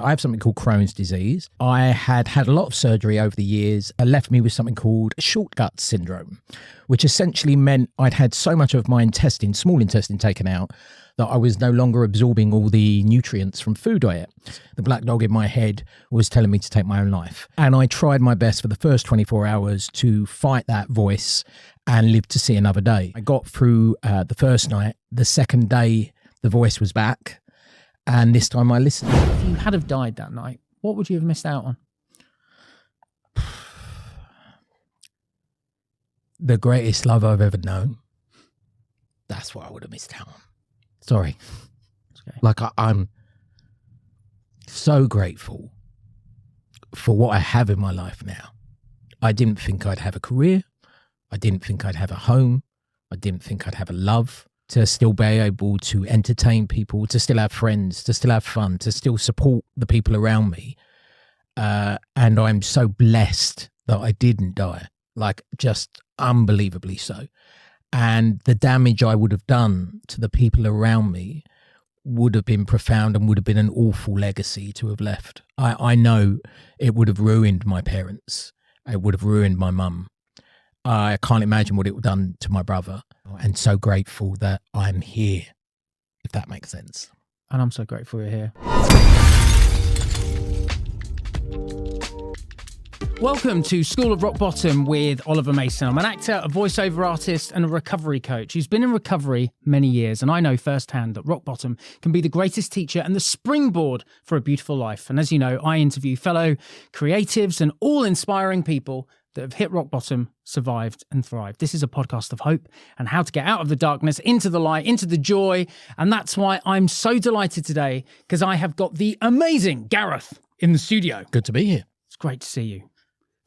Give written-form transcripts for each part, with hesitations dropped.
I have something called Crohn's disease. I had had a lot of surgery over the years. It left me with something called short gut syndrome, which essentially meant I'd had so much of my intestine, small intestine, taken out that I was no longer absorbing all the nutrients from food diet. The black dog in my head was telling me to take my own life. And I tried my best for the first 24 hours to fight that voice and live to see another day. I got through the first night. The second day, the voice was back. And this time I listened. If you had have died that night, what would you have missed out on? The greatest love I've ever known. That's what I would have missed out on. Sorry. Okay. Like I'm so grateful for what I have in my life now. I didn't think I'd have a career. I didn't think I'd have a home. I didn't think I'd have a love. To still be able to entertain people, to still have friends, to still have fun, to still support the people around me. And I'm so blessed that I didn't die, like just unbelievably so. And the damage I would have done to the people around me would have been profound and would have been an awful legacy to have left. I know it would have ruined my parents. It would have ruined my mum. I can't imagine what it would have done to my brother. And so grateful that I'm here, if that makes sense. And I'm so grateful you're here. Welcome to School of Rock Bottom with Oliver Mason. I'm an actor, a voiceover artist and a recovery coach who's been in recovery many years, and I know firsthand that rock bottom can be the greatest teacher and the springboard for a beautiful life. And as you know, I interview fellow creatives and all inspiring people that have hit rock bottom, survived and thrived. This is a podcast of hope and how to get out of the darkness, into the light, into the joy. And that's why I'm so delighted today, because I have got the amazing Gareth in the studio. Good to be here. It's great to see you.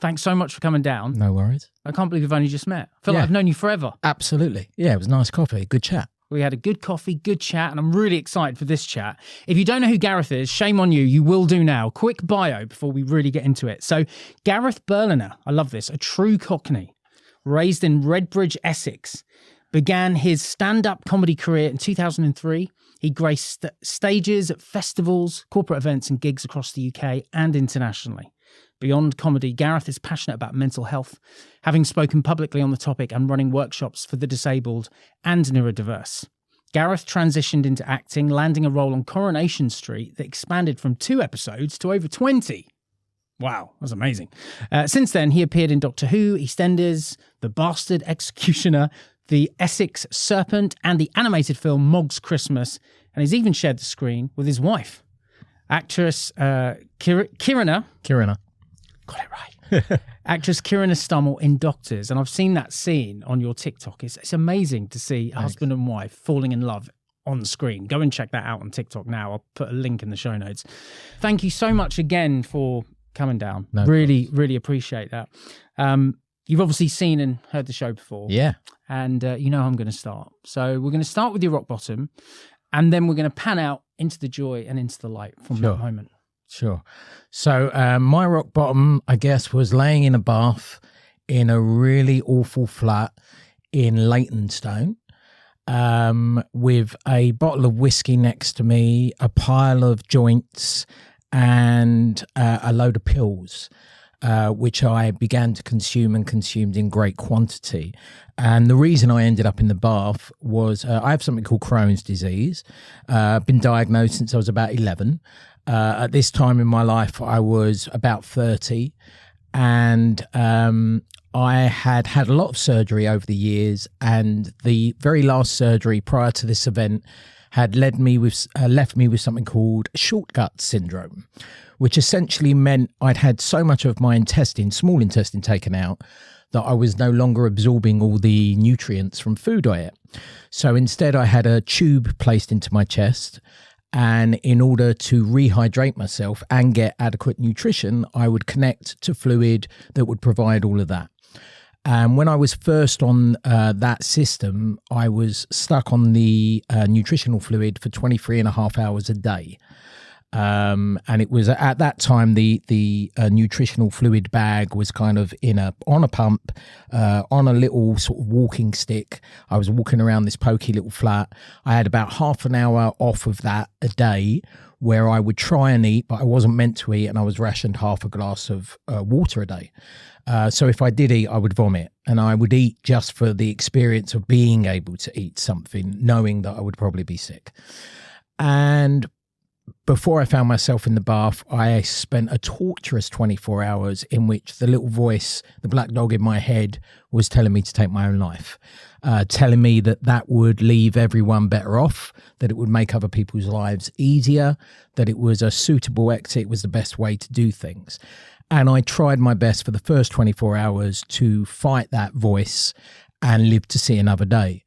Thanks so much for coming down. No worries. I can't believe we've only just met. I feel like I've known you forever. Absolutely. Yeah, it was nice coffee. Good chat. We had a good coffee, good chat, and I'm really excited for this chat. If you don't know who Gareth is, shame on you. You will do now. Quick bio before we really get into it. So Gareth Berliner, I love this, a true Cockney, raised in Redbridge, Essex, began his stand-up comedy career in 2003. He graced stages at festivals, corporate events and gigs across the UK and internationally. Beyond comedy, Gareth is passionate about mental health, having spoken publicly on the topic and running workshops for the disabled and neurodiverse. Gareth transitioned into acting, landing a role on Coronation Street that expanded from 2 episodes to over 20. Wow, that's amazing. Since then, he appeared in Doctor Who, EastEnders, The Bastard Executioner, The Essex Serpent, and the animated film Mog's Christmas, and he's even shared the screen with his wife, actress Kierna. Got it right. Actress Kierna Stummel in Doctors. And I've seen that scene on your TikTok. It's amazing to see a husband and wife falling in love on screen. Go and check that out on TikTok now. I'll put a link in the show notes. Thank you so much again for coming down. No really, really appreciate that. You've obviously seen and heard the show before. Yeah. And you know how I'm going to start. So we're going to start with your rock bottom, and then we're going to pan out into the joy and into the light from that moment. Sure. So my rock bottom, I guess, was laying in a bath in a really awful flat in Leytonstone with a bottle of whiskey next to me, a pile of joints and a load of pills, which I began to consume and consumed in great quantity. And the reason I ended up in the bath was I have something called Crohn's disease. Been diagnosed since I was about 11. At this time in my life, I was about 30, and I had had a lot of surgery over the years, and the very last surgery prior to this event had left me with something called short gut syndrome, which essentially meant I'd had so much of my intestine, small intestine, taken out that I was no longer absorbing all the nutrients from food diet. So instead, I had a tube placed into my chest. And in order to rehydrate myself and get adequate nutrition, I would connect to fluid that would provide all of that. And when I was first on that system, I was stuck on the nutritional fluid for 23 and a half hours a day. And it was at that time the nutritional fluid bag was kind of on a pump, on a little sort of walking stick. I was walking around this pokey little flat. I had about half an hour off of that a day where I would try and eat, but I wasn't meant to eat, and I was rationed half a glass of water a day. So if I did eat, I would vomit, and I would eat just for the experience of being able to eat something, knowing that I would probably be sick. And before I found myself in the bath, I spent a torturous 24 hours in which the little voice, the black dog in my head, was telling me to take my own life, telling me that would leave everyone better off, that it would make other people's lives easier, that it was a suitable exit, was the best way to do things. And I tried my best for the first 24 hours to fight that voice and live to see another day.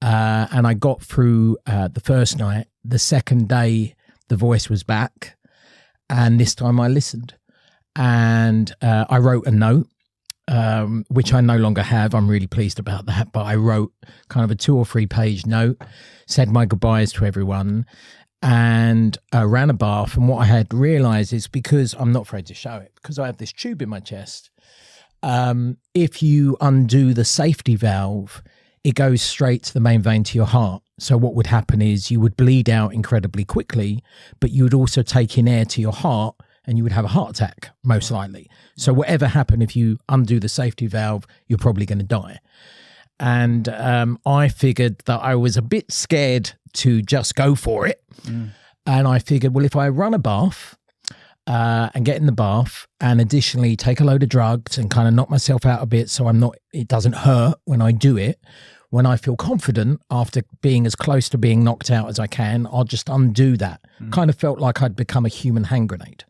And I got through the first night. The second day, the voice was back, and this time I listened, and I wrote a note, which I no longer have. I'm really pleased about that, but I wrote kind of a 2 or 3 page note, said my goodbyes to everyone, and ran a bath. And what I had realized is, because I'm not afraid to show it, because I have this tube in my chest, if you undo the safety valve, it goes straight to the main vein to your heart. So what would happen is you would bleed out incredibly quickly, but you would also take in air to your heart, and you would have a heart attack, most likely. So whatever happened, if you undo the safety valve, you're probably going to die. And I figured that I was a bit scared to just go for it. And I figured, well, if I run a bath and get in the bath, and additionally take a load of drugs and kind of knock myself out a bit so it doesn't hurt when I do it, when I feel confident after being as close to being knocked out as I can, I'll just undo that. Kind of felt like I'd become a human hand grenade.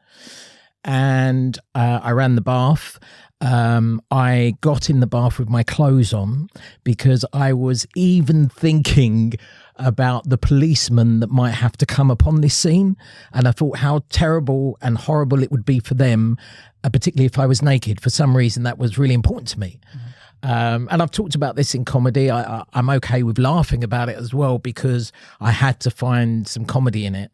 And I ran the bath. I got in the bath with my clothes on, because I was even thinking about the policeman that might have to come upon this scene. And I thought how terrible and horrible it would be for them, particularly if I was naked. For some reason, that was really important to me. And I've talked about this in comedy. I'm okay with laughing about it as well, because I had to find some comedy in it.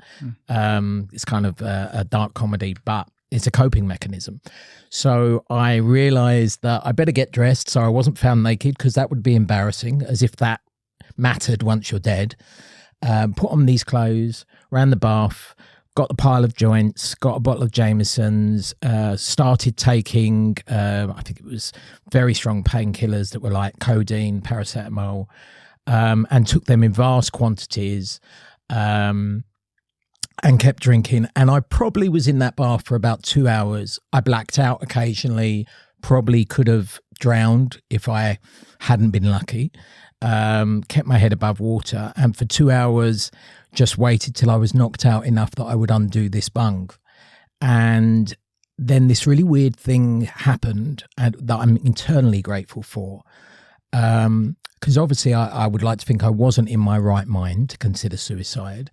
It's kind of a dark comedy, but it's a coping mechanism. So I realized that I better get dressed so I wasn't found naked, because that would be embarrassing, as if that mattered once you're dead. Put on these clothes, ran the bath, got the pile of joints, got a bottle of Jameson's, started taking, I think it was very strong painkillers that were like codeine, paracetamol, and took them in vast quantities, and kept drinking. And I probably was in that bath for about 2 hours. I blacked out occasionally, probably could have drowned if I hadn't been lucky. Kept my head above water, and for 2 hours just waited till I was knocked out enough that I would undo this bung. And then this really weird thing happened, and that I'm internally grateful for, because obviously I would like to think I wasn't in my right mind to consider suicide.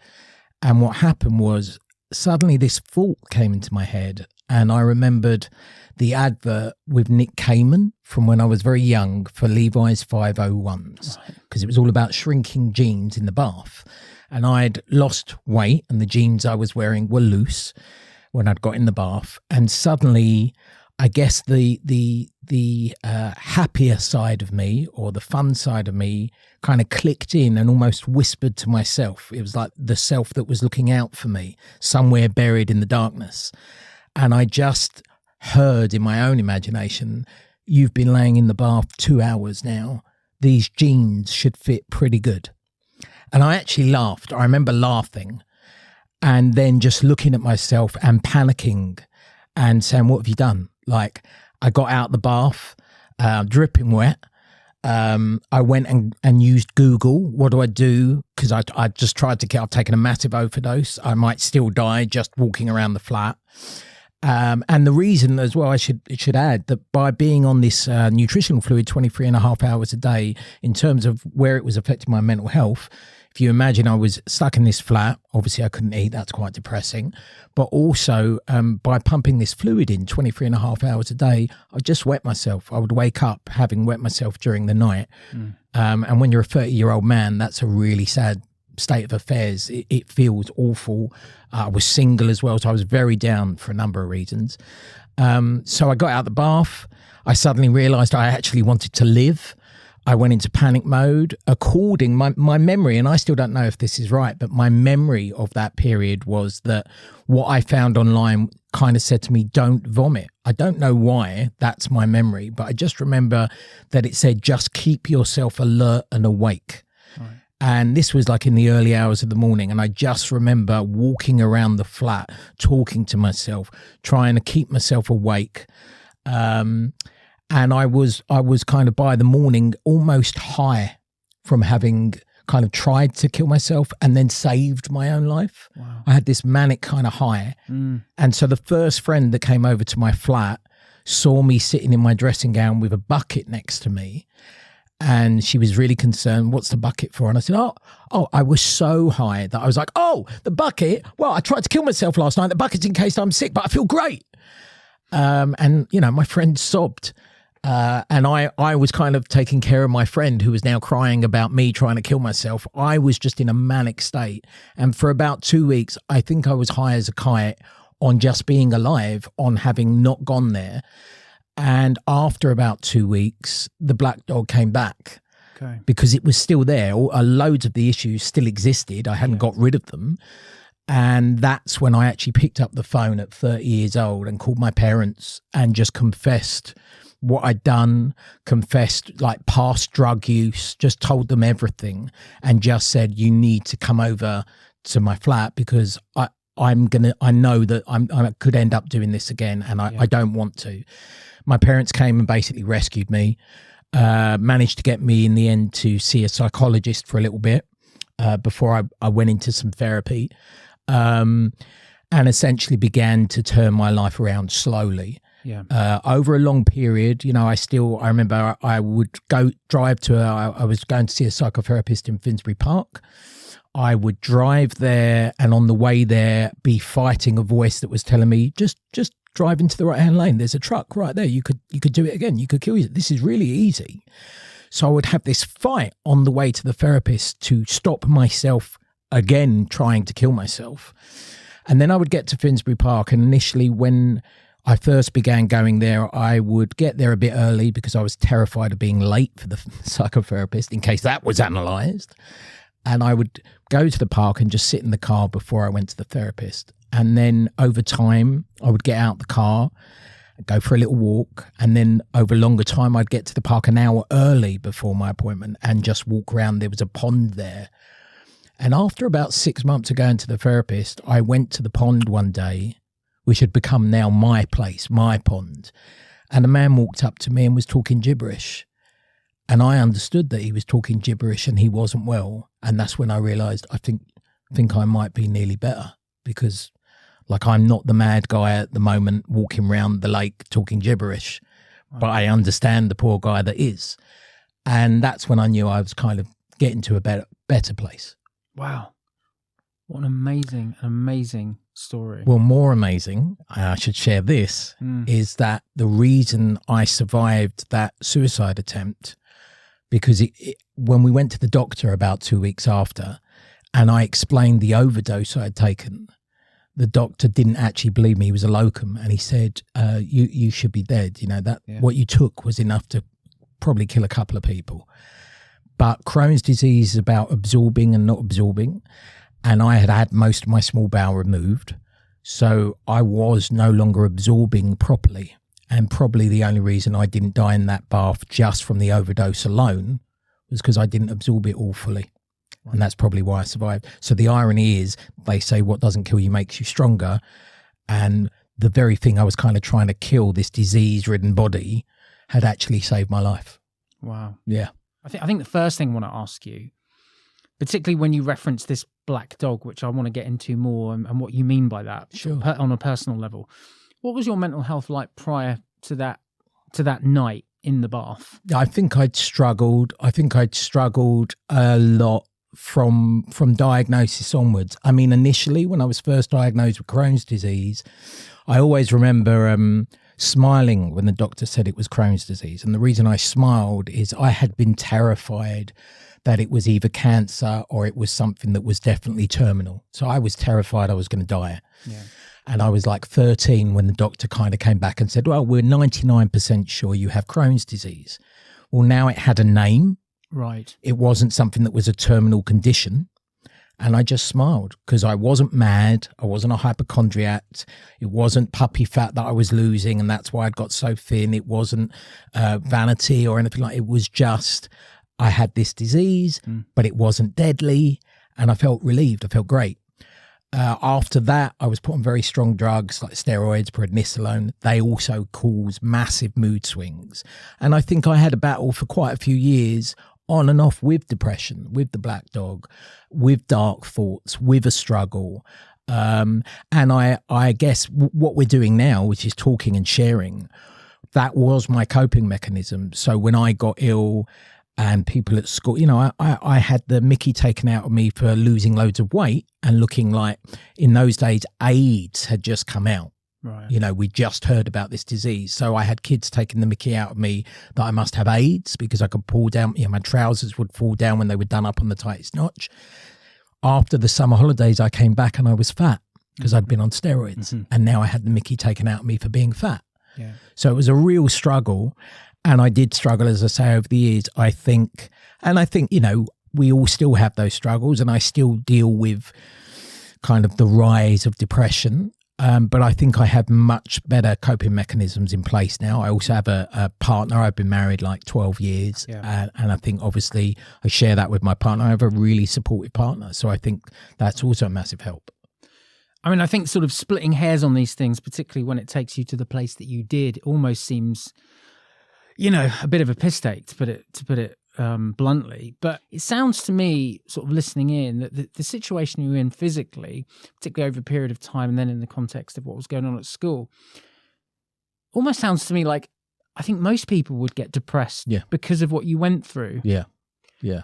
And what happened was, suddenly this thought came into my head, and I remembered the advert with Nick Kamen from when I was very young for Levi's 501s, because it was all about shrinking jeans in the bath. And I'd lost weight, and the jeans I was wearing were loose when I'd got in the bath. And suddenly, I guess the happier side of me, or the fun side of me, kind of clicked in and almost whispered to myself. It was like the self that was looking out for me, somewhere buried in the darkness. And I just heard in my own imagination, "You've been laying in the bath 2 hours now. These jeans should fit pretty good." And I actually laughed. I remember laughing, and then just looking at myself and panicking and saying, "What have you done?" Like, I got out the bath, dripping wet. I went and used Google. What do I do? Because I just tried to get, I've taken a massive overdose. I might still die just walking around the flat. And the reason as well, I should add that by being on this nutritional fluid 23 and a half hours a day, in terms of where it was affecting my mental health, if you imagine I was stuck in this flat, obviously I couldn't eat, that's quite depressing. But also by pumping this fluid in 23 and a half hours a day, I just wet myself. I would wake up having wet myself during the night. And when you're a 30-year-old man, that's a really sad state of affairs. It feels awful. I was single as well, so I was very down for a number of reasons. So I got out of the bath. I suddenly realised I actually wanted to live. I went into panic mode. According my memory, and I still don't know if this is right, but my memory of that period was that what I found online kind of said to me, don't vomit. I don't know why that's my memory, but I just remember that it said, just keep yourself alert and awake. Right. And this was like in the early hours of the morning. And I just remember walking around the flat, talking to myself, trying to keep myself awake. And I was kind of by the morning almost high from having kind of tried to kill myself and then saved my own life. Wow. I had this manic kind of high. And so the first friend that came over to my flat saw me sitting in my dressing gown with a bucket next to me. And she was really concerned, what's the bucket for? And I said, oh, I was so high that I was like, oh, the bucket. Well, I tried to kill myself last night. The bucket's in case I'm sick, but I feel great. And, you know, my friend sobbed. And I was kind of taking care of my friend who was now crying about me trying to kill myself. I was just in a manic state. And for about 2 weeks, I think I was high as a kite on just being alive, on having not gone there. And after about 2 weeks, the black dog came back because it was still there. Loads of the issues still existed. I hadn't got rid of them. And that's when I actually picked up the phone at 30 years old and called my parents and just confessed what I'd done, confessed like past drug use, just told them everything and just said, you need to come over to my flat because I know that I could end up doing this again and I don't want to. My parents came and basically rescued me, managed to get me in the end to see a psychologist for a little bit before I went into some therapy and essentially began to turn my life around slowly. Over a long period, you know, I remember I would drive to I was going to see a psychotherapist in Finsbury Park. I would drive there and on the way there be fighting a voice that was telling me, just drive into the right-hand lane. There's a truck right there. You could do it again. You could kill you. This is really easy. So I would have this fight on the way to the therapist to stop myself again trying to kill myself. And then I would get to Finsbury Park, and initially when I first began going there, I would get there a bit early because I was terrified of being late for the psychotherapist in case that was analysed. And I would go to the park and just sit in the car before I went to the therapist. And then over time, I would get out the car, go for a little walk. And then over longer time, I'd get to the park an hour early before my appointment and just walk around. There was a pond there. And after about 6 months of going to the therapist, I went to the pond one day, which had become now my place, my pond. And a man walked up to me and was talking gibberish. And I understood that he was talking gibberish and he wasn't well. And that's when I realised I think I might be nearly better because like I'm not the mad guy at the moment walking around the lake talking gibberish, but I understand the poor guy that is. And that's when I knew I was kind of getting to a better place. Wow. What an amazing story. Well, more amazing, I should share this, is that the reason I survived that suicide attempt, because when we went to the doctor about 2 weeks after, and I explained the overdose I had taken, the doctor didn't actually believe me. He was a locum, and he said, you should be dead. You know, what you took was enough to probably kill a couple of people. But Crohn's disease is about absorbing and not absorbing. And I had most of my small bowel removed. So I was no longer absorbing properly. And probably the only reason I didn't die in that bath just from the overdose alone was because I didn't absorb it all fully. Right. And that's probably why I survived. So the irony is they say what doesn't kill you makes you stronger. And the very thing I was kind of trying to kill, this disease-ridden body, had actually saved my life. Wow. Yeah. I think the first thing I want to ask you, particularly when you reference this black dog, which I want to get into more and what you mean by that on a personal level. What was your mental health like prior to that night in the bath? I think I'd struggled. A lot from diagnosis onwards. I mean, initially when I was first diagnosed with Crohn's disease, I always remember smiling when the doctor said it was Crohn's disease. And the reason I smiled is I had been terrified that it was either cancer or it was something that was definitely terminal. So I was terrified I was going to die. Yeah. And I was like 13 when the doctor kind of came back and said, well, we're 99% sure you have Crohn's disease. Well, now it had a name. Right. It wasn't something that was a terminal condition. And I just smiled because I wasn't mad. I wasn't a hypochondriac. It wasn't puppy fat that I was losing, and that's why I'd got so thin. It wasn't vanity or anything like that. It was just I had this disease, but it wasn't deadly, and I felt relieved. I felt great. After that, I was put on very strong drugs like steroids, prednisolone. They also cause massive mood swings. And I think I had a battle for quite a few years on and off with depression, with the black dog, with dark thoughts, with a struggle. And I guess what we're doing now, which is talking and sharing, that was my coping mechanism. So when I got ill and people at school, you know, I had the mickey taken out of me for losing loads of weight and looking like, in those days, AIDS had just come out. Right. You know, we just heard about this disease. So I had kids taking the mickey out of me that I must have AIDS because I could pull down, you know, my trousers would fall down when they were done up on the tightest notch. After the summer holidays, I came back and I was fat because I'd been on steroids. And now I had the mickey taken out of me for being fat. Yeah. So it was a real struggle. And I did struggle, as I say, over the years, I think, you know, we all still have those struggles and I still deal with kind of the rise of depression. But I think I have much better coping mechanisms in place now. I also have a partner. I've been married like 12 years. Yeah. And I think obviously I share that with my partner. I have a really supportive partner. So I think that's also a massive help. I mean, I think sort of splitting hairs on these things, particularly when it takes you to the place that you did, almost seems, you know, a bit of a piss take, to put it bluntly. But it sounds to me, sort of listening in, that the situation you were in physically, particularly over a period of time and then in the context of what was going on at school, almost sounds to me like I think most people would get depressed because of what you went through. Yeah. Yeah.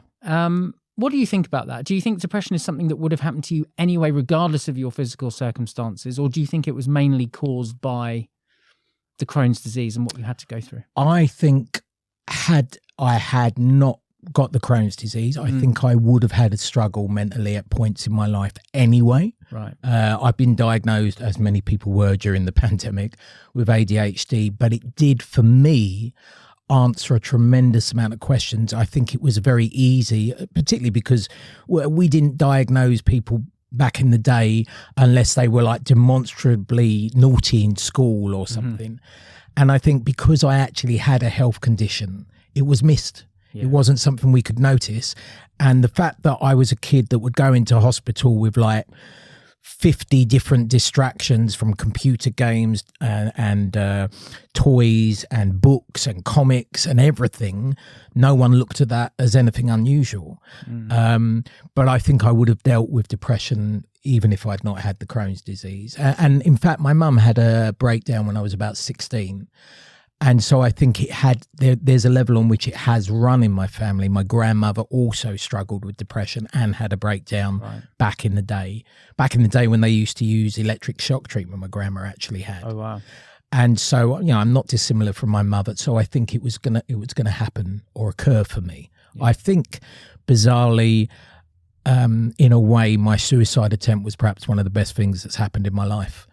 What do you think about that? Do you think depression is something that would have happened to you anyway, regardless of your physical circumstances? Or do you think it was mainly caused by the Crohn's disease and what you had to go through? I think had I had not got the Crohn's disease, I think I would have had a struggle mentally at points in my life anyway. Right. I've been diagnosed, as many people were during the pandemic, with ADHD, but it did, for me, answer a tremendous amount of questions. I think it was very easy, particularly because we didn't diagnose people back in the day unless they were like demonstrably naughty in school or something. And I think because I actually had a health condition, it was missed. It wasn't something we could notice. And the fact that I was a kid that would go into hospital with like 50 different distractions from computer games and toys and books and comics and everything, no one looked at that as anything unusual. But I think I would have dealt with depression even if I'd not had the Crohn's disease. And in fact, my mum had a breakdown when I was about 16. And so I think it had, there's a level on which it has run in my family. My grandmother also struggled with depression and had a breakdown back in the day. Back in the day when they used to use electric shock treatment, my grandma actually had. Oh, wow. And so, you know, I'm not dissimilar from my mother. So I think it was gonna happen or occur for me. I think, bizarrely, in a way, my suicide attempt was perhaps one of the best things that's happened in my life.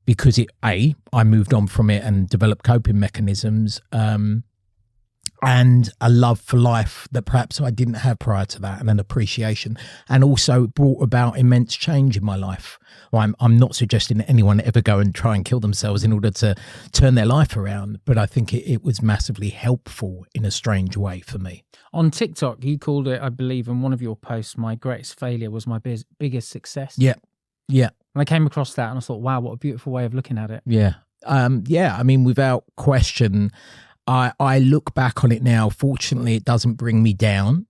Because I moved on from it and developed coping mechanisms and a love for life that perhaps I didn't have prior to that, and an appreciation, and also brought about immense change in my life. Well, I'm not suggesting that anyone ever go and try and kill themselves in order to turn their life around, but I think it was massively helpful in a strange way for me. On TikTok, you called it, I believe, in one of your posts, my greatest failure was my biggest success. Yeah. And I came across that and I thought, wow, what a beautiful way of looking at it. Yeah. I mean, without question, I look back on it now. Fortunately, it doesn't bring me down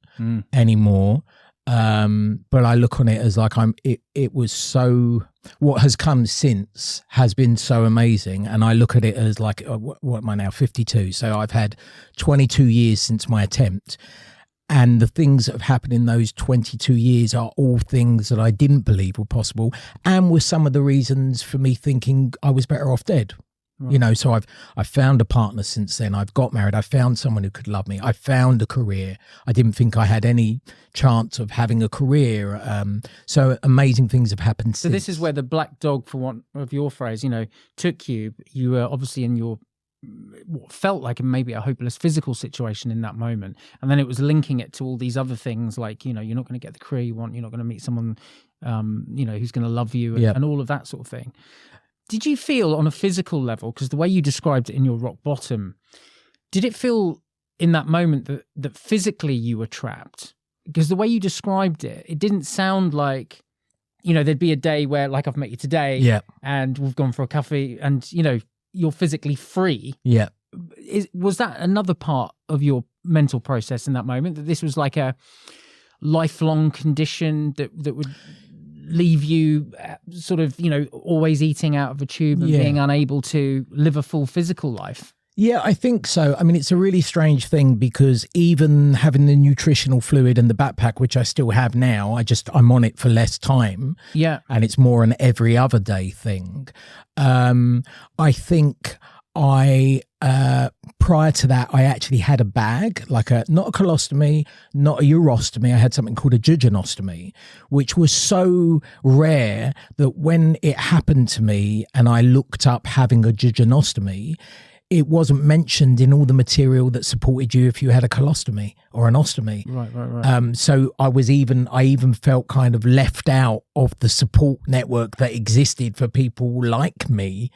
anymore. But I look on it as like it was so, what has come since has been so amazing. And I look at it as like, what am I now, 52? So I've had 22 years since my attempt. And the things that have happened in those 22 years are all things that I didn't believe were possible, and were some of the reasons for me thinking I was better off dead. You know, so I've found a partner since then. I've got married. I found someone who could love me. I found a career. I didn't think I had any chance of having a career. So amazing things have happened since. So this is where the black dog, for want of your phrase, you know, took you. You were obviously in your what felt like maybe a hopeless physical situation in that moment, and then it was linking it to all these other things, like, you know, you're not going to get the career you want. You're not going to meet someone, you know, who's going to love you, and all of that sort of thing. Did you feel on a physical level, because the way you described it in your rock bottom, did it feel in that moment that physically you were trapped? Because the way you described it, it didn't sound like, you know, there'd be a day where, like, I've met you today and we've gone for a coffee and, you know, you're physically free. Yeah. Was that another part of your mental process in that moment, that this was like a lifelong condition that would leave you sort of, you know, always eating out of a tube and being unable to live a full physical life? Yeah, I think so. I mean, it's a really strange thing, because even having the nutritional fluid and the backpack, which I still have now, I'm on it for less time. Yeah. And it's more an every other day thing. I think prior to that, I actually had a bag, like not a colostomy, not a urostomy. I had something called a jejunostomy, which was so rare that when it happened to me and I looked up having a jejunostomy, it wasn't mentioned in all the material that supported you if you had a colostomy or an ostomy. Right. So I even felt kind of left out of the support network that existed for people like me.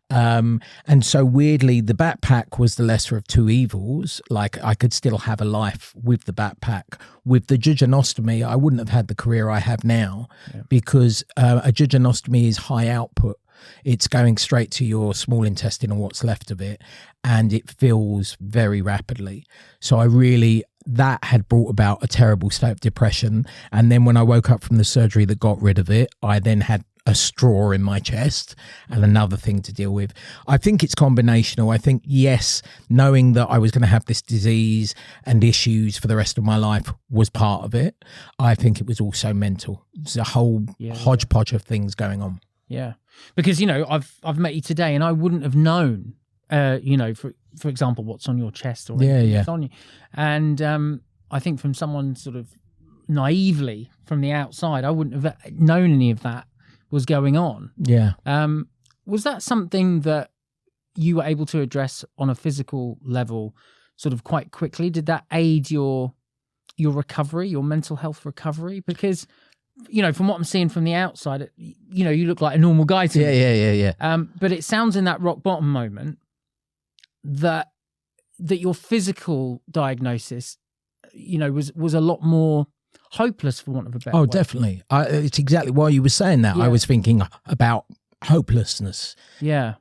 And so weirdly, the backpack was the lesser of two evils. Like, I could still have a life with the backpack. With the jejunostomy, I wouldn't have had the career I have now, because a jejunostomy is high output. It's going straight to your small intestine or what's left of it, and it fills very rapidly. So that had brought about a terrible state of depression. And then when I woke up from the surgery that got rid of it, I then had a straw in my chest and another thing to deal with. I think it's combinational. I think, yes, knowing that I was going to have this disease and issues for the rest of my life was part of it. I think it was also mental. It's a whole hodgepodge of things going on. Yeah, because, you know, I've met you today and I wouldn't have known, you know, for example, what's on your chest or what's on you. And I think from someone sort of naively from the outside, I wouldn't have known any of that was going on. Yeah. Was that something that you were able to address on a physical level sort of quite quickly? Did that aid your recovery, your mental health recovery? Because, you know, from what I'm seeing from the outside, you know, you look like a normal guy to me. Yeah. But it sounds in that rock bottom moment that your physical diagnosis, you know, was a lot more hopeless, for want of a better word. Definitely. It's exactly while you were saying that, I was thinking about hopelessness. Yeah.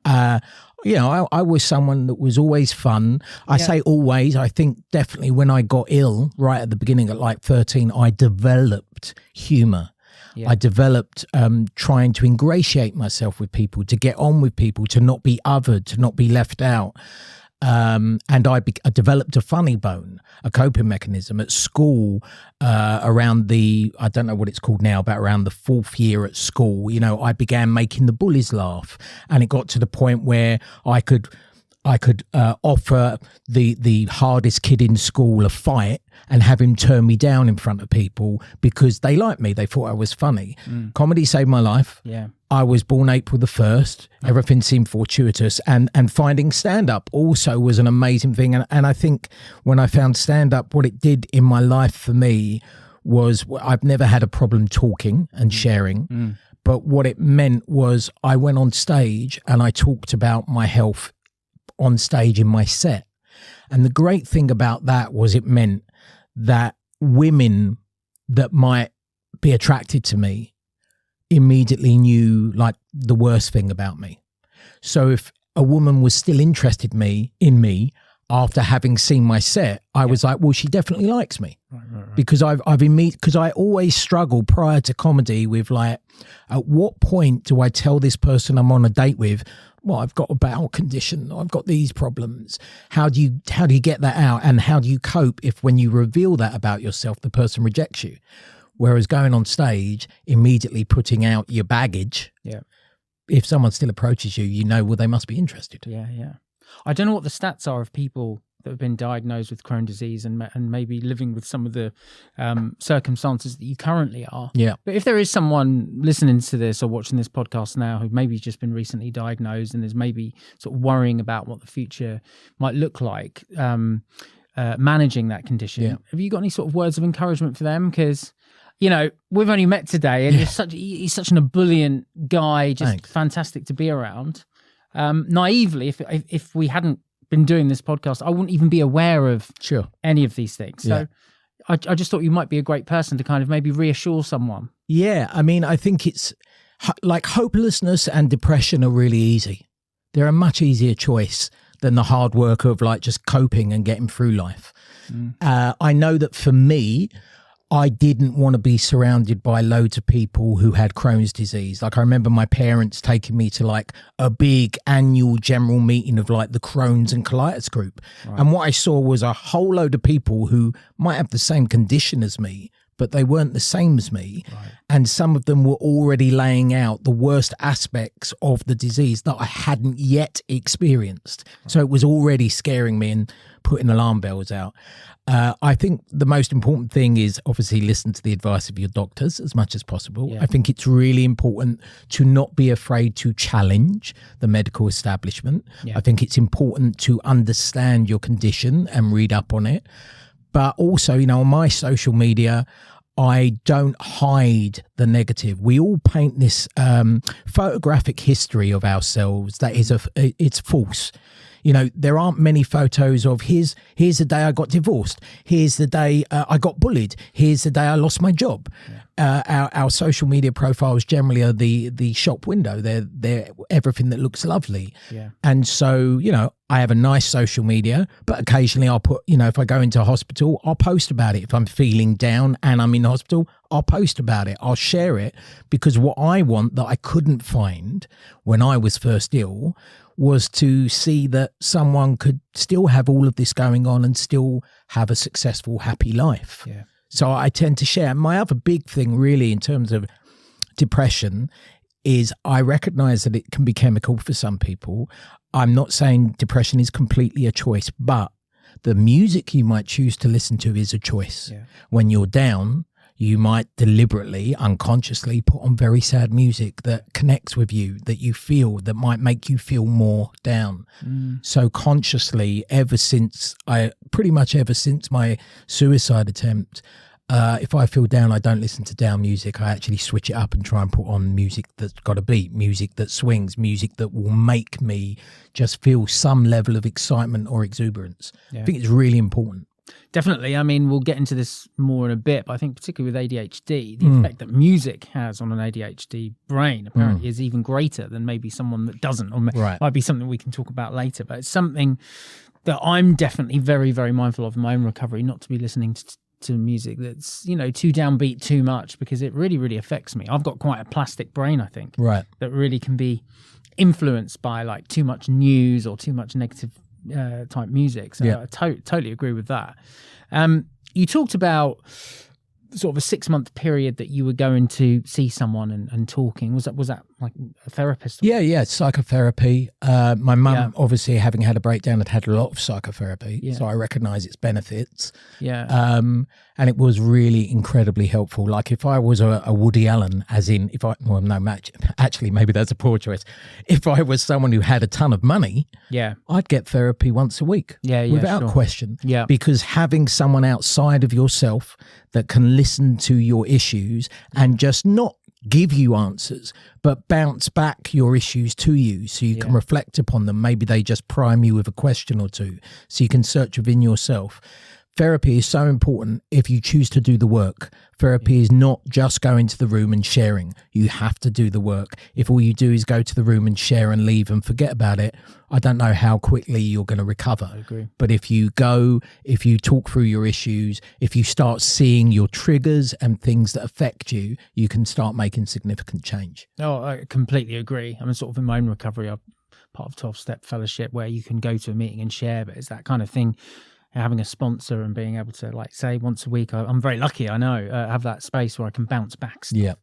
You know, I was someone that was always fun. I say always. I think definitely when I got ill right at the beginning at like 13, I developed humor. Yeah. I developed trying to ingratiate myself with people, to get on with people, to not be othered, to not be left out. And I developed a funny bone, a coping mechanism at school around I don't know what it's called now, but around the 4th year at school. You know, I began making the bullies laugh, and it got to the point where I could offer the hardest kid in school a fight and have him turn me down in front of people because they liked me. They thought I was funny. Comedy saved my life. Yeah. I was born April the 1st. Everything seemed fortuitous. And finding stand-up also was an amazing thing. And I think when I found stand-up, what it did in my life for me was, I've never had a problem talking and sharing. But what it meant was I went on stage and I talked about my health on stage in my set. And the great thing about that was it meant that women that might be attracted to me immediately knew like the worst thing about me. So if a woman was still interested in me after having seen my set, I was like, well, she definitely likes me. Right. Because because I always struggled prior to comedy with like, at what point do I tell this person I'm on a date with, well, I've got a bowel condition, I've got these problems. How do you get that out? And how do you cope if when you reveal that about yourself, the person rejects you? Whereas going on stage, immediately putting out your baggage if someone still approaches you, you know, well, they must be interested. Yeah. I don't know what the stats are of people that have been diagnosed with Crohn's disease and maybe living with some of the circumstances that you currently are. Yeah. But if there is someone listening to this or watching this podcast now who maybe just been recently diagnosed and is maybe sort of worrying about what the future might look like, managing that condition, have you got any sort of words of encouragement for them? Because, you know, we've only met today and he's such an ebullient guy, just fantastic to be around. Naively, if we hadn't been doing this podcast, I wouldn't even be aware of any of these things. So I just thought you might be a great person to kind of maybe reassure someone. Yeah, I mean, I think it's like hopelessness and depression are really easy. They're a much easier choice than the hard work of like just coping and getting through life. I know that for me, I didn't want to be surrounded by loads of people who had Crohn's disease. Like I remember my parents taking me to like a big annual general meeting of like the Crohn's and colitis group. Right. And what I saw was a whole load of people who might have the same condition as me, but they weren't the same as me. Right. And some of them were already laying out the worst aspects of the disease that I hadn't yet experienced. Right. So it was already scaring me and putting alarm bells out. I think the most important thing is obviously listen to the advice of your doctors as much as possible. Yeah. I think it's really important to not be afraid to challenge the medical establishment. Yeah. I think it's important to understand your condition and read up on it. But also, you know, on my social media, I don't hide the negative. We all paint this photographic history of ourselves that is it's false. You know, there aren't many photos of here's the day I got divorced. Here's the day I got bullied. Here's the day I lost my job. Yeah. Our social media profiles generally are the shop window. They're everything that looks lovely. Yeah. And so, you know, I have a nice social media, but occasionally I'll put, you know, if I go into hospital, I'll post about it. If I'm feeling down and I'm in hospital, I'll post about it. I'll share it, because what I want that I couldn't find when I was first ill was to see that someone could still have all of this going on and still have a successful, happy life. Yeah. So I tend to share. My other big thing really in terms of depression is I recognize that it can be chemical for some people. I'm not saying depression is completely a choice, but the music you might choose to listen to is a choice. Yeah. When you're down, you might deliberately, unconsciously put on very sad music that connects with you, that you feel, that might make you feel more down. So consciously, pretty much ever since my suicide attempt, if I feel down, I don't listen to down music. I actually switch it up and try and put on music that's got a beat, music that swings, music that will make me just feel some level of excitement or exuberance. Yeah. I think it's really important. Definitely. I mean, we'll get into this more in a bit, but I think particularly with ADHD, the effect that music has on an ADHD brain apparently is even greater than maybe someone that doesn't, or might be something we can talk about later. But it's something that I'm definitely very, very mindful of in my own recovery, not to be listening to music that's, you know, too downbeat too much, because it really, really affects me. I've got quite a plastic brain, I think, that really can be influenced by like too much news or too much negative type music. So I totally agree with that. You talked about sort of a 6-month period that you were going to see someone and talking. Was that like a therapist? Yeah, psychotherapy. My mum, obviously having had a breakdown, had a lot of psychotherapy, so I recognise its benefits. Yeah. And it was really incredibly helpful. Like if I was a Woody Allen, actually maybe that's a poor choice. If I was someone who had a ton of money, I'd get therapy once a week, without question. Yeah. Because having someone outside of yourself that can listen to your issues and just not give you answers, but bounce back your issues to you so you can reflect upon them. Maybe they just prime you with a question or two so you can search within yourself. Therapy is so important if you choose to do the work. Therapy is not just going to the room and sharing. You have to do the work. If all you do is go to the room and share and leave and forget about it, I don't know how quickly you're going to recover. I agree. But if you talk through your issues, if you start seeing your triggers and things that affect you, you can start making significant change. Oh, I completely agree. I'm sort of in my own recovery. I'm part of 12-step fellowship where you can go to a meeting and share, but it's that kind of thing. having a sponsor and being able to, like, say once a week, I'm very lucky, I know, have that space where I can bounce back stuff. Yeah.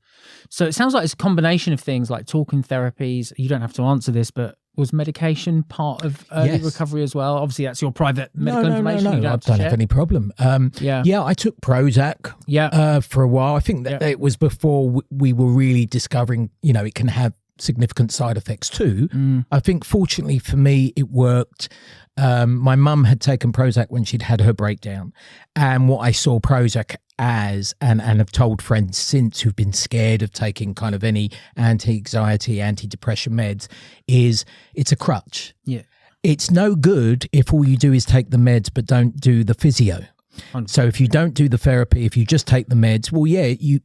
So it sounds like it's a combination of things like talking therapies. You don't have to answer this, but was medication part of early recovery as well? Obviously, that's your private medical information. No, I don't have any problem. I took Prozac for a while. I think that it was before we were really discovering, it can have significant side effects too. I think fortunately for me, it worked. My mum had taken Prozac when she'd had her breakdown, and what I saw Prozac as, and have told friends since who've been scared of taking kind of any anti-anxiety, anti-depression meds, is it's a crutch. Yeah. It's no good if all you do is take the meds but don't do the physio. 100%. So if you don't do the therapy, if you just take the meds, well,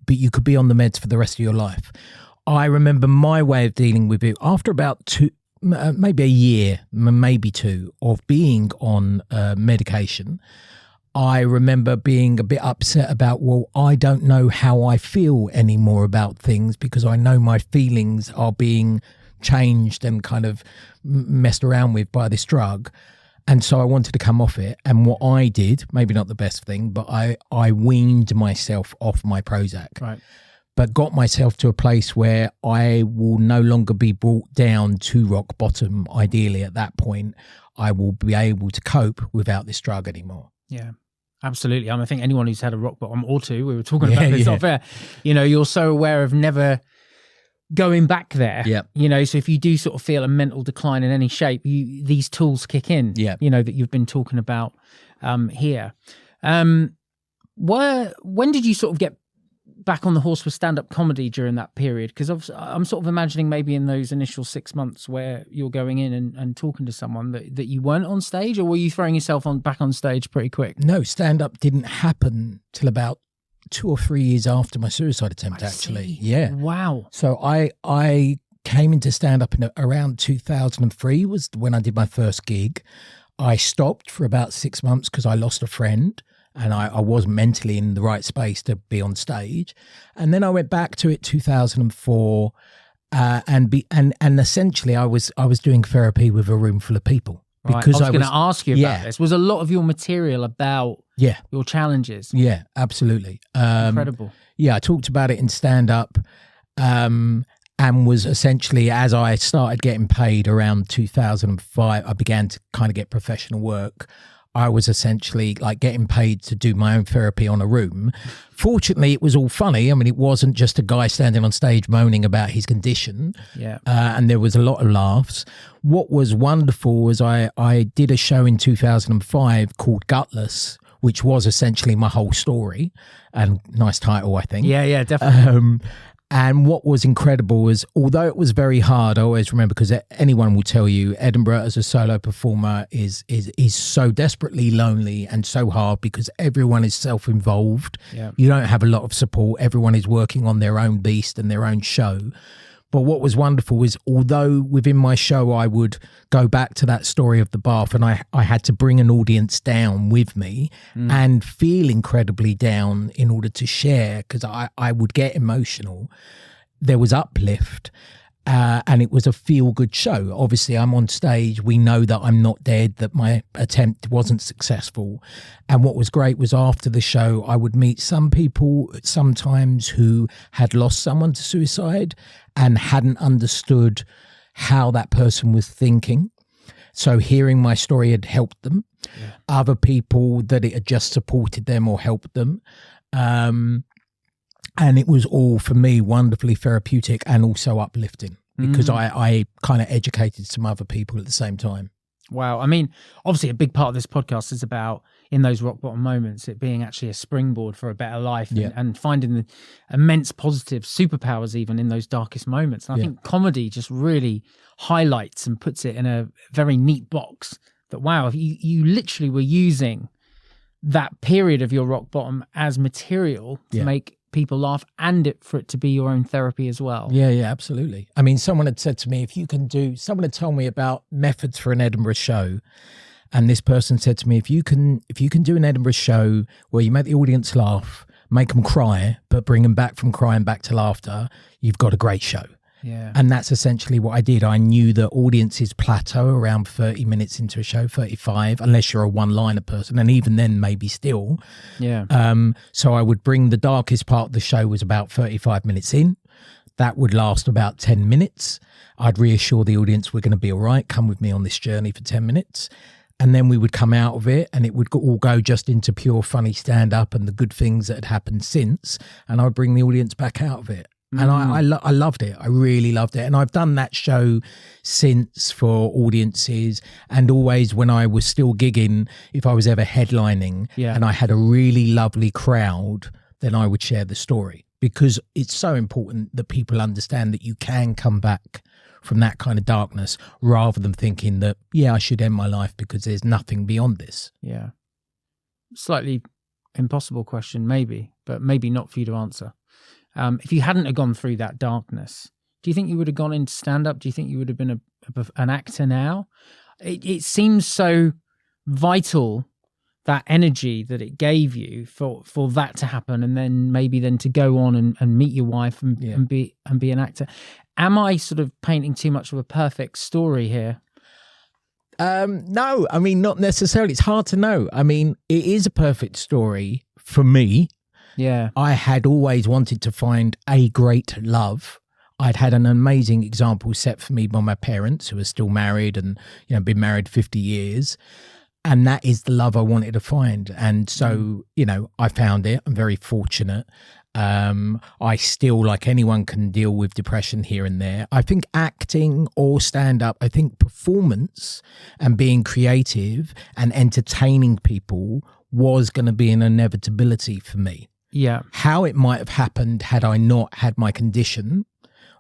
but you could be on the meds for the rest of your life. I remember my way of dealing with it after about maybe a year, maybe 2, of being on medication. I remember being a bit upset about, well, I don't know how I feel anymore about things because I know my feelings are being changed and kind of messed around with by this drug. And so I wanted to come off it. And what I did, maybe not the best thing, but I weaned myself off my Prozac. Right. But got myself to a place where I will no longer be brought down to rock bottom. Ideally, at that point, I will be able to cope without this drug anymore. Yeah, absolutely. I think anyone who's had a rock bottom or two, we were talking about this off air, you're so aware of never going back there. Yeah. So if you do sort of feel a mental decline in any shape, these tools kick in, that you've been talking about here. When did you sort of get back on the horse with stand-up comedy during that period? Because I'm sort of imagining maybe in those initial 6 months where you're going in and talking to someone that you weren't on stage, or were you throwing yourself back on stage pretty quick? No, stand-up didn't happen till about 2 or 3 years after my suicide attempt, actually. Yeah. Wow. So I came into stand-up in around 2003 was when I did my first gig. I stopped for about 6 months because I lost a friend. And I wasn't mentally in the right space to be on stage. And then I went back to it 2004, and essentially I was doing therapy with a room full of people. Because I was going to ask you about this. Was a lot of your material about your challenges? Yeah, absolutely. Incredible. Yeah, I talked about it in stand-up, and was essentially, as I started getting paid around 2005, I began to kind of get professional work. I was essentially like getting paid to do my own therapy on a room. Fortunately, it was all funny. I mean, it wasn't just a guy standing on stage moaning about his condition. Yeah. And there was a lot of laughs. What was wonderful was I did a show in 2005 called Gutless, which was essentially my whole story. And nice title, I think. Yeah, definitely. And what was incredible was, although it was very hard, I always remember, because anyone will tell you, Edinburgh as a solo performer is so desperately lonely and so hard because everyone is self-involved. Yeah. You don't have a lot of support. Everyone is working on their own beast and their own show. But what was wonderful is, although within my show I would go back to that story of the bath, and I had to bring an audience down with me and feel incredibly down in order to share, because I would get emotional, there was uplift. And it was a feel-good show. Obviously, I'm on stage. We know that I'm not dead, that my attempt wasn't successful. And what was great was after the show, I would meet some people sometimes who had lost someone to suicide and hadn't understood how that person was thinking. So hearing my story had helped them. Yeah. Other people that it had just supported them or helped them. And it was all, for me, wonderfully therapeutic and also uplifting, because I kind of educated some other people at the same time. Wow. I mean, obviously a big part of this podcast is about, in those rock bottom moments, it being actually a springboard for a better life, and finding the immense positive superpowers even in those darkest moments. And I think comedy just really highlights and puts it in a very neat box that, wow, if you literally were using that period of your rock bottom as material to make people laugh, and for it to be your own therapy as well. Yeah, absolutely. I mean, someone had said to me, someone had told me about methods for an Edinburgh show. And this person said to me, if you can do an Edinburgh show where you make the audience laugh, make them cry, but bring them back from crying back to laughter, you've got a great show. Yeah. And that's essentially what I did. I knew that audiences plateau around 30 minutes into a show, 35, unless you're a one-liner person. And even then, maybe still. Yeah. So I would bring the darkest part of the show was about 35 minutes in. That would last about 10 minutes. I'd reassure the audience we're going to be all right. Come with me on this journey for 10 minutes. And then we would come out of it and it would all go just into pure funny stand-up and the good things that had happened since. And I'd bring the audience back out of it. And I loved it. I really loved it. And I've done that show since for audiences, and always when I was still gigging, if I was ever headlining and I had a really lovely crowd, then I would share the story, because it's so important that people understand that you can come back from that kind of darkness, rather than thinking that, I should end my life because there's nothing beyond this. Yeah. Slightly impossible question, maybe, but maybe not for you to answer. If you hadn't have gone through that darkness, do you think you would have gone into stand-up? Do you think you would have been an actor now? It seems so vital, that energy that it gave you for that to happen, and then maybe to go on and meet your wife and be an actor. Am I sort of painting too much of a perfect story here? No, I mean, not necessarily. It's hard to know. I mean, it is a perfect story for me. Yeah. I had always wanted to find a great love. I'd had an amazing example set for me by my parents, who are still married and, been married 50 years. And that is the love I wanted to find. And so, I found it. I'm very fortunate. I still, like anyone, can deal with depression here and there. I think acting or stand-up, I think performance and being creative and entertaining people was going to be an inevitability for me. Yeah. How it might have happened had I not had my condition,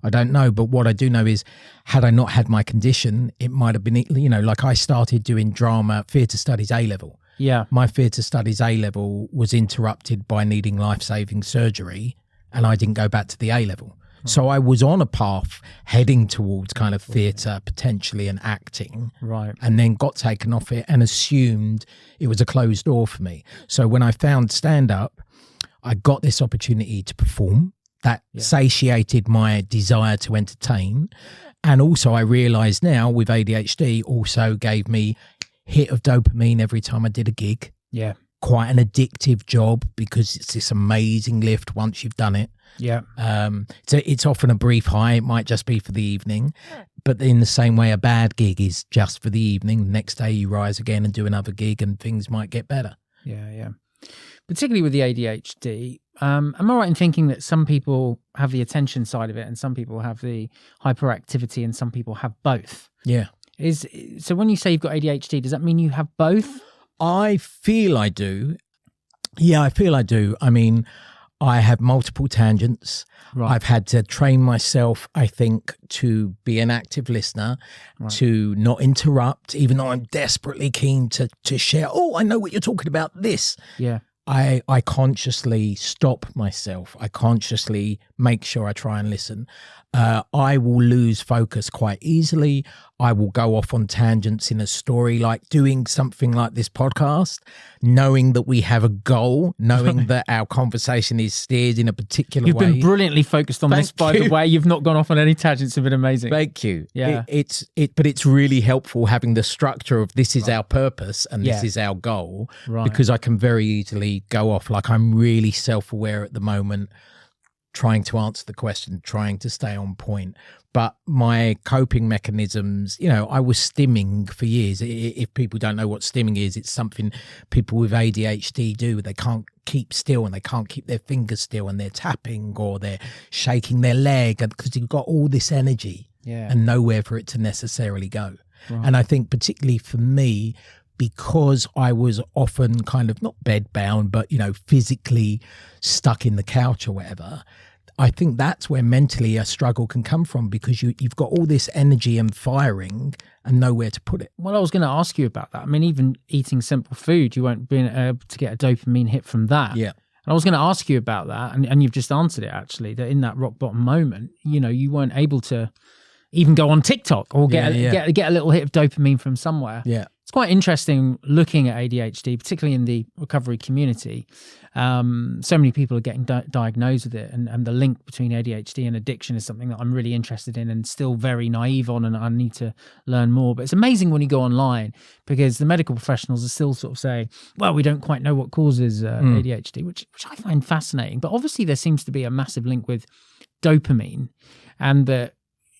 I don't know. But what I do know is, had I not had my condition, it might have been, like I started doing drama, theatre studies A-level. Yeah. My theatre studies A-level was interrupted by needing life-saving surgery, and I didn't go back to the A-level. So I was on a path heading towards kind of theatre potentially and acting, right? And then got taken off it and assumed it was a closed door for me. So when I found stand-up, I got this opportunity to perform that satiated my desire to entertain. And also I realised now with ADHD also gave me hit of dopamine every time I did a gig. Yeah. Quite an addictive job, because it's this amazing lift once you've done it. Yeah. So it's often a brief high. It might just be for the evening, but in the same way, a bad gig is just for the evening. The next day you rise again and do another gig and things might get better. Yeah. Yeah. Particularly with the ADHD, am I right in thinking that some people have the attention side of it and some people have the hyperactivity and some people have both? Yeah. So when you say you've got ADHD, does that mean you have both? I feel I do. Yeah, I feel I do. I mean, I have multiple tangents. Right. I've had to train myself, I think, to be an active listener, to not interrupt, even though I'm desperately keen to share. Oh, I know what you're talking about, this. Yeah. I consciously stop myself. I consciously make sure I try and listen. I will lose focus quite easily. I will go off on tangents in a story, like doing something like this podcast, knowing that we have a goal, knowing that our conversation is steered in a particular way. You've been brilliantly focused on this, by the way. You've not gone off on any tangents. Have been amazing. Thank you. Yeah. But it's really helpful having the structure of this is our purpose and this is our goal, because I can very easily go off. Like, I'm really self-aware at the moment, trying to answer the question, trying to stay on point. But my coping mechanisms, I was stimming for years. If people don't know what stimming is, it's something people with ADHD do. They can't keep still and they can't keep their fingers still, and they're tapping or they're shaking their leg, because you've got all this energy and nowhere for it to necessarily go. Right. And I think particularly for me, because I was often kind of not bedbound, but, physically stuck in the couch or whatever, I think that's where mentally a struggle can come from, because you've got all this energy and firing and nowhere to put it. Well, I was going to ask you about that. I mean, even eating simple food, you won't be able to get a dopamine hit from that. Yeah. And I was going to ask you about that, and you've just answered it, actually, that in that rock bottom moment, you weren't able to even go on TikTok or get a little hit of dopamine from somewhere. Yeah. It's quite interesting looking at ADHD, particularly in the recovery community. So many people are getting diagnosed with it, and the link between ADHD and addiction is something that I'm really interested in and still very naive on, and I need to learn more. But it's amazing when you go online, because the medical professionals are still sort of saying, well, we don't quite know what causes ADHD, which I find fascinating. But obviously there seems to be a massive link with dopamine, and that,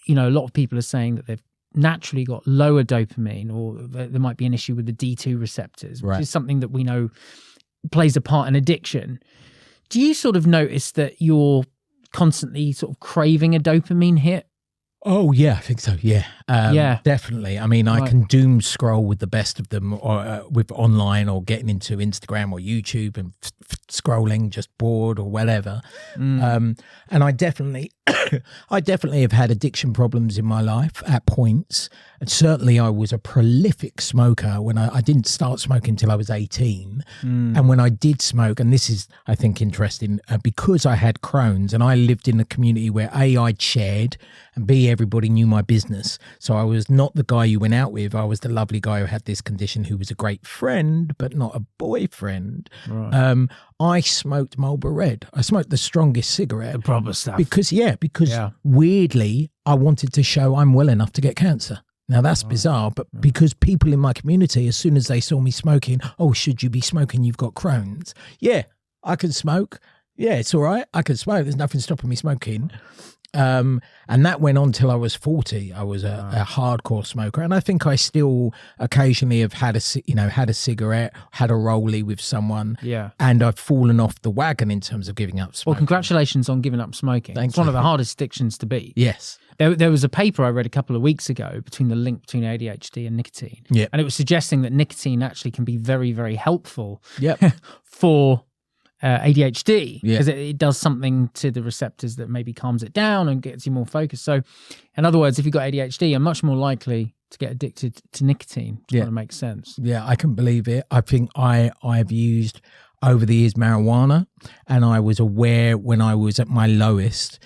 you know, a lot of people are saying that they've naturally got lower dopamine, or there might be an issue with the D2 receptors, which is something that we know plays a part in addiction. Do you sort of notice that you're constantly sort of craving a dopamine hit? Oh, yeah, I think so. Yeah. Definitely. I mean, I can doom scroll with the best of them, or with online, or getting into Instagram or YouTube and scrolling, just bored or whatever. And I definitely have had addiction problems in my life at points. And certainly I was a prolific smoker when I didn't start smoking until I was 18. And when I did smoke, and this is, I think, interesting, because I had Crohn's and I lived in a community where A, I'd shared, and B, everybody knew my business. So I was not the guy you went out with. I was the lovely guy who had this condition, who was a great friend, but not a boyfriend. Right. I smoked Marlboro Red. I smoked the strongest cigarette. The proper stuff. Because weirdly, I wanted to show I'm well enough to get cancer. Now, that's bizarre, but because people in my community, as soon as they saw me smoking, oh, should you be smoking? You've got Crohn's. Yeah, I can smoke. Yeah, it's all right. I can smoke. There's nothing stopping me smoking. And that went on till I was 40. I was a hardcore smoker, and I think I still occasionally have had a cigarette, had a rollie with someone. Yeah, and I've fallen off the wagon in terms of giving up smoking. Well, congratulations on giving up smoking. It's one of the hardest addictions to beat. Yes. There was a paper I read a couple of weeks ago between the link between ADHD and nicotine. Yeah, and it was suggesting that nicotine actually can be very, very helpful. For ADHD, because it does something to the receptors that maybe calms it down and gets you more focused. So, in other words, if you've got ADHD, you're much more likely to get addicted to nicotine. Which kind of makes sense. Yeah, I can believe it. I think I've used over the years marijuana, and I was aware when I was at my lowest,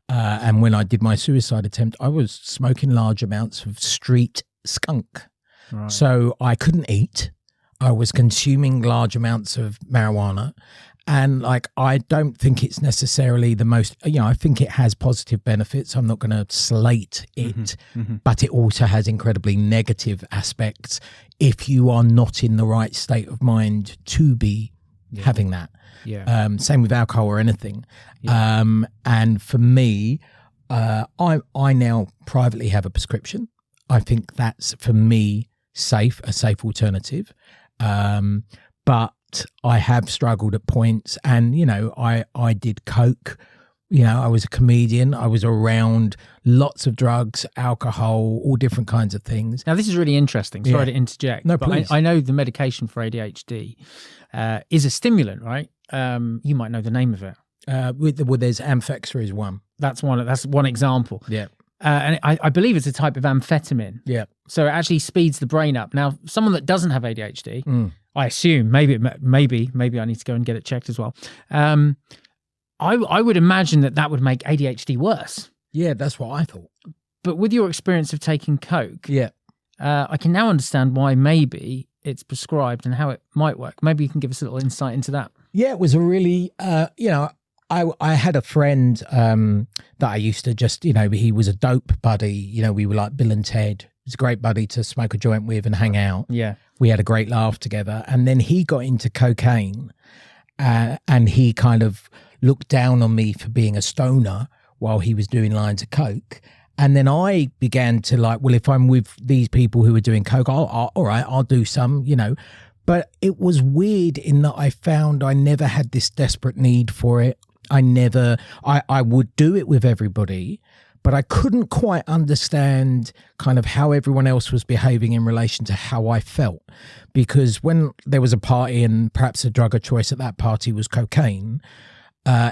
and when I did my suicide attempt, I was smoking large amounts of street skunk. Right. So I couldn't eat. I was consuming large amounts of marijuana. And I don't think it's necessarily the most, I think it has positive benefits. I'm not going to slate it, but it also has incredibly negative aspects if you are not in the right state of mind to be having that. Yeah. Same with alcohol or anything. Yeah. And for me, I now privately have a prescription. I think that's, for me, a safe alternative. But I have struggled at points, and I did coke. I was a comedian. I was around lots of drugs, alcohol, all different kinds of things. Now, this is really interesting. Sorry to interject. No, please. I know the medication for ADHD is a stimulant, right? You might know the name of it. There's Amphextra is one. That's one example. Yeah. And I believe it's a type of amphetamine. Yeah. So it actually speeds the brain up. Now, someone that doesn't have ADHD, I assume, maybe I need to go and get it checked as well. I would imagine that would make ADHD worse. Yeah, that's what I thought. But with your experience of taking coke, I can now understand why maybe it's prescribed and how it might work. Maybe you can give us a little insight into that. Yeah, it was a really, I had a friend that I used to just, he was a dope buddy. We were like Bill and Ted. He was a great buddy to smoke a joint with and hang out. Yeah. We had a great laugh together. And then he got into cocaine, and he kind of looked down on me for being a stoner while he was doing lines of coke. And then I began to well, if I'm with these people who are doing coke, all right, I'll do some, But it was weird in that I found I never had this desperate need for it. I would do it with everybody, but I couldn't quite understand kind of how everyone else was behaving in relation to how I felt. Because when there was a party and perhaps a drug of choice at that party was cocaine,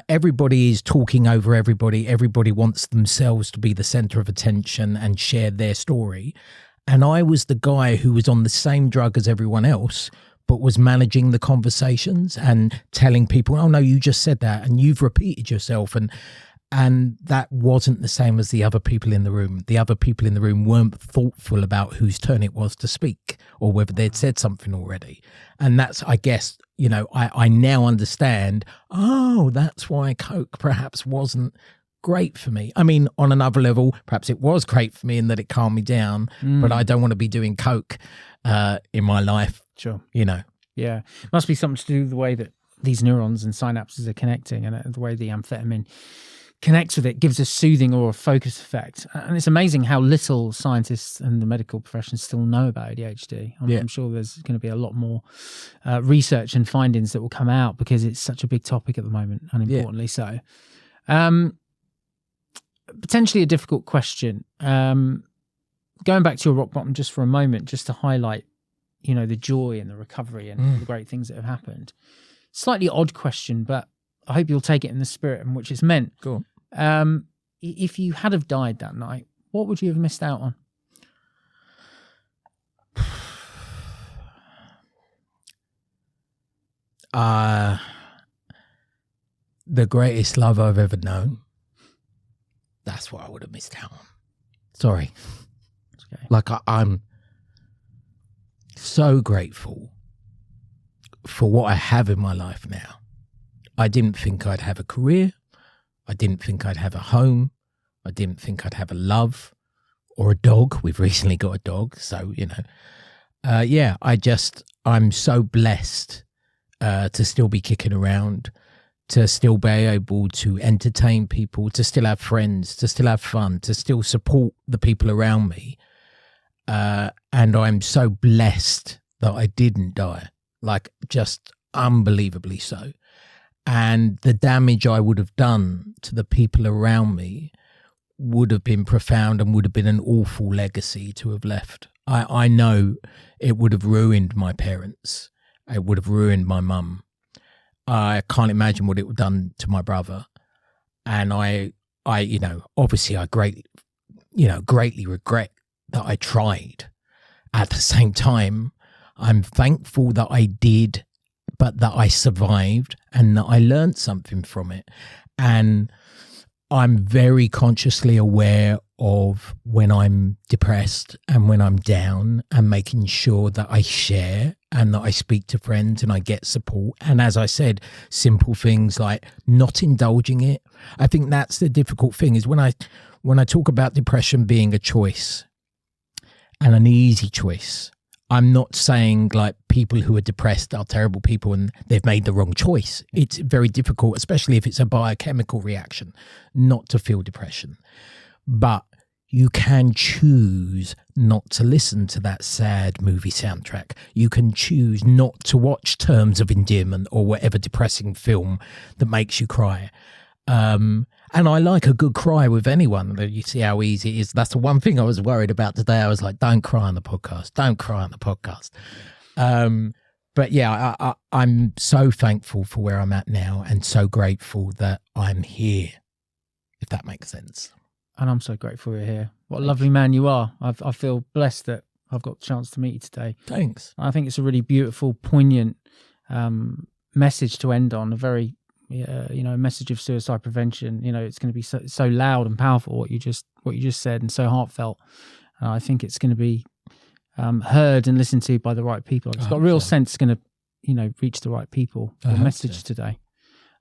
everybody is talking over everybody. Everybody wants themselves to be the center of attention and share their story. And I was the guy who was on the same drug as everyone else, but was managing the conversations and telling people, oh no, you just said that and you've repeated yourself. And that wasn't the same as the other people in the room. The other people in the room weren't thoughtful about whose turn it was to speak or whether they'd said something already. And that's, I guess, you know, I now understand, oh, that's why Coke perhaps wasn't great for me. I mean, on another level, perhaps it was great for me in that it calmed me down, but I don't want to be doing Coke in my life. Sure. You know. Yeah. Must be something to do with the way that these neurons and synapses are connecting, and the way the amphetamine connects with it gives a soothing or a focus effect. And it's amazing how little scientists and the medical profession still know about ADHD. I'm sure there's going to be a lot more research and findings that will come out because it's such a big topic at the moment, and importantly so. Potentially a difficult question. Going back to your rock bottom just for a moment, just to highlight, you know, the joy and the recovery and the great things that have happened. Slightly odd question, but I hope you'll take it in the spirit in which it's meant. Cool. If you had have died that night, what would you have missed out on? The greatest love I've ever known. That's what I would have missed out on. Sorry. Okay. Like I'm so grateful for what I have in my life now. I didn't think I'd have a career. I didn't think I'd have a home. I didn't think I'd have a love or a dog. We've recently got a dog. So, you know, I'm so blessed to still be kicking around, to still be able to entertain people, to still have friends, to still have fun, to still support the people around me. And I'm so blessed that I didn't die, like just unbelievably so. And the damage I would have done to the people around me would have been profound and would have been an awful legacy to have left. I know it would have ruined my parents. It would have ruined my mum. I can't imagine what it would have done to my brother. And I you know, obviously I greatly regret that I tried. At the same time, I'm thankful that I did, but that I survived and that I learned something from it. And I'm very consciously aware of when I'm depressed and when I'm down, and making sure that I share and that I speak to friends and I get support. And as I said, simple things like not indulging it. I think that's the difficult thing, is when I talk about depression being a choice and an easy choice, I'm not saying like people who are depressed are terrible people and they've made the wrong choice. It's very difficult, especially if it's a biochemical reaction, not to feel depression. But you can choose not to listen to that sad movie soundtrack. You can choose not to watch Terms of Endearment or whatever depressing film that makes you cry. And I like a good cry with anyone. You see how easy it is. That's the one thing I was worried about today. I was like, don't cry on the podcast. Don't cry on the podcast. But yeah, I'm so thankful for where I'm at now and so grateful that I'm here, if that makes sense. And I'm so grateful you're here. What a lovely man you are. I feel blessed that I've got the chance to meet you today. Thanks. I think it's a really beautiful, poignant message to end on. A very, a message of suicide prevention. You know, it's going to be so loud and powerful what you just said, and so heartfelt. I think it's going to be heard and listened to by the right people. It's got a real sense it's going to, reach the right people. The message today.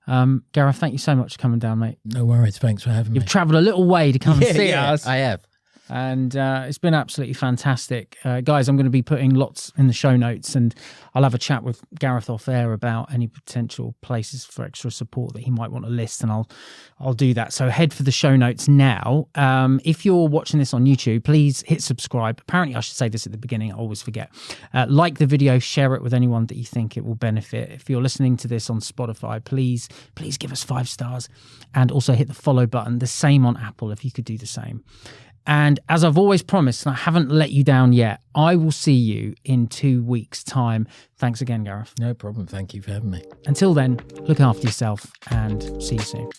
Gareth, thank you so much for coming down, mate. No worries. Thanks for having me. You've travelled a little way to come and see us. I have. And it's been absolutely fantastic. Guys, I'm going to be putting lots in the show notes, and I'll have a chat with Gareth off air about any potential places for extra support that he might want to list, and I'll do that. So head for the show notes now. If you're watching this on YouTube, please hit subscribe. Apparently, I should say this at the beginning. I always forget. Like the video, share it with anyone that you think it will benefit. If you're listening to this on Spotify, please give us 5 stars, and also hit the follow button. The same on Apple, if you could do the same. And as I've always promised, and I haven't let you down yet, I will see you in 2 weeks' time. Thanks again, Gareth. No problem. Thank you for having me. Until then, look after yourself and see you soon.